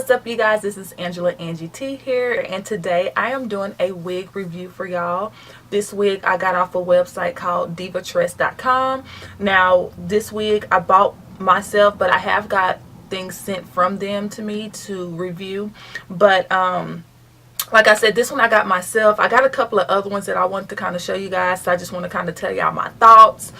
What's up, you guys? This is Angela Angie T here, and today I am doing a wig review for y'all. This wig I got off a website called divatress.com. Now this wig I bought myself, but I have got things sent from them to me to review. But like I said, this one I got myself. I got a couple of other ones that I wanted to kind of show you guys, so I just want to kind of tell y'all my thoughts,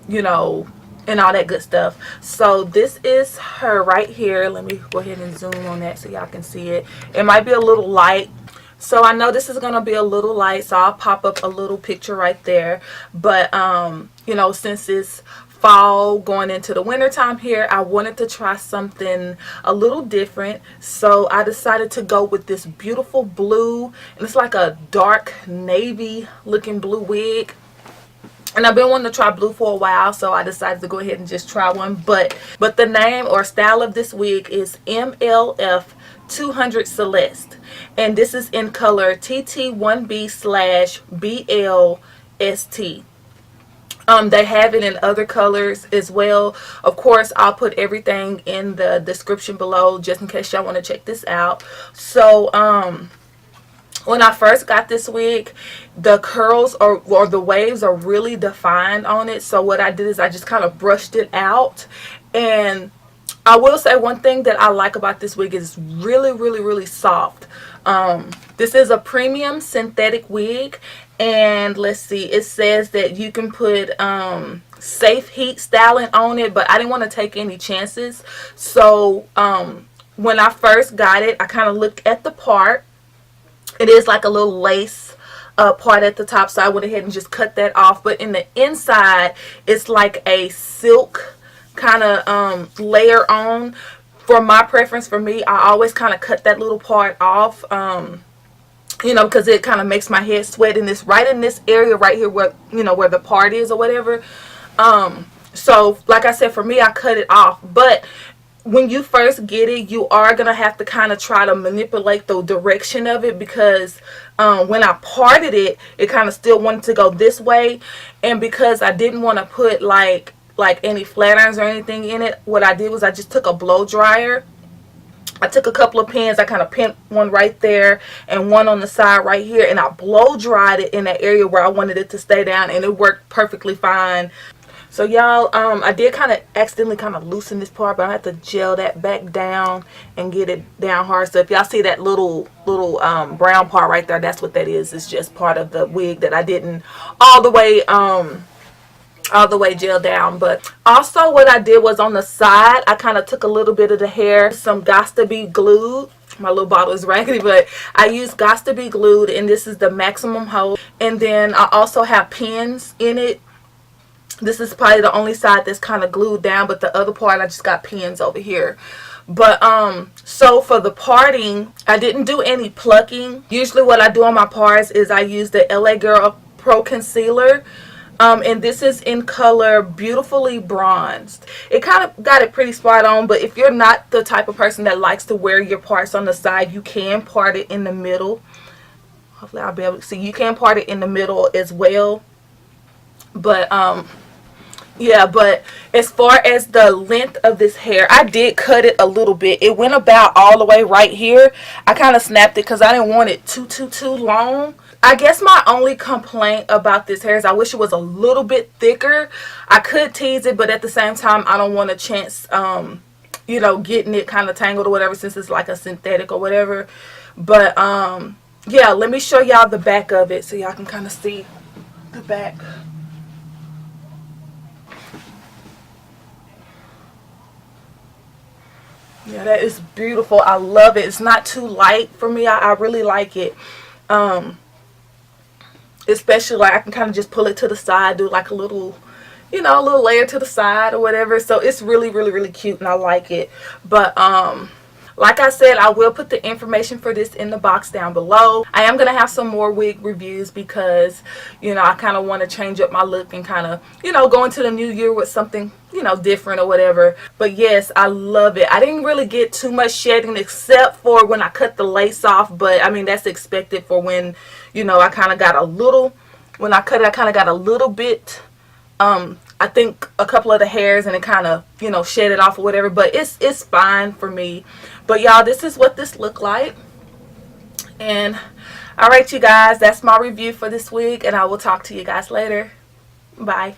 you know, and all that good stuff. So this is her right here. Let me go ahead and zoom on that so y'all can see it. It might be a little light, so I know this is gonna be a little light, so I'll pop up a little picture right there. But you know, since it's fall going into the winter time here, I wanted to try something a little different, so I decided to go with this beautiful blue, and it's like a dark navy looking blue wig. And I've been wanting to try blue for a while, so I decided to go ahead and just try one. But the name or style of this wig is MLF200 Celeste. And this is in color TT1B/BLST. They have it in other colors as well. Of course, I'll put everything in the description below just in case y'all want to check this out. So, when I first got this wig, the curls or the waves are really defined on it. So what I did is I just kind of brushed it out. And I will say one thing that I like about this wig is really soft. This is a premium synthetic wig. And let's see, it says that you can put safe heat styling on it, but I didn't want to take any chances. So when I first got it, I kind of looked at the part. It is like a little lace part at the top, so I went ahead and just cut that off. But in the inside, it's like a silk kind of layer on. For my preference, for me, I always kind of cut that little part off, you know, because it kind of makes my head sweat. And it's right in this area right here where, you know, where the part is or whatever. So like I said, for me, I cut it off. But when you first get it, you are going to have to kind of try to manipulate the direction of it, because when I parted it, it kind of still wanted to go this way. And because I didn't want to put like any flat irons or anything in it, what I did was I just took a blow dryer. I took a couple of pins. I kind of pinned one right there and one on the side right here, and I blow dried it in that area where I wanted it to stay down, and it worked perfectly fine. So y'all, I did kind of accidentally kind of loosen this part, but I have to gel that back down and get it down hard. So if y'all see that little brown part right there, that's what that is. It's just part of the wig that I didn't all the way gel down. But also what I did was on the side, I kind of took a little bit of the hair, some Gots to Be Glued. My little bottle is raggedy, but I used Gots to Be Glued, and this is the maximum hold. And then I also have pins in it. This is probably the only side that's kind of glued down, but the other part I just got pins over here. But so for the parting, I didn't do any plucking. Usually what I do on my parts is I use the LA Girl Pro Concealer. And this is in color Beautifully Bronzed. It kind of got it pretty spot on, but if you're not the type of person that likes to wear your parts on the side, you can part it in the middle. Hopefully I'll be able to see. You can part it in the middle as well. But yeah, but as far as the length of this hair, I did cut it a little bit. It went about all the way right here. I kind of snapped it because I didn't want it too long. I guess my only complaint about this hair is I wish it was a little bit thicker. I could tease it, but at the same time, I don't want a chance, you know, getting it kind of tangled or whatever, since it's like a synthetic or whatever. But yeah, let me show y'all the back of it so y'all can kind of see the back. Yeah, that is beautiful. I love it. It's not too light for me. I really like it. Especially like I can kind of just pull it to the side, do like a little, you know, a little layer to the side or whatever. So it's really cute, and I like it. But like I said, I will put the information for this in the box down below. I am going to have some more wig reviews because, you know, I kind of want to change up my look and kind of, you know, go into the new year with something, you know, different or whatever. But yes, I love it. I didn't really get too much shedding except for when I cut the lace off. But I mean, that's expected for when, you know, I kind of got a little, when I cut it, I kind of got a little bit I think a couple of the hairs and it kind of, you know, shed it off or whatever, but it's fine for me. But y'all, this is what this looked like. And alright, you guys, that's my review for this wig, and I will talk to you guys later. Bye.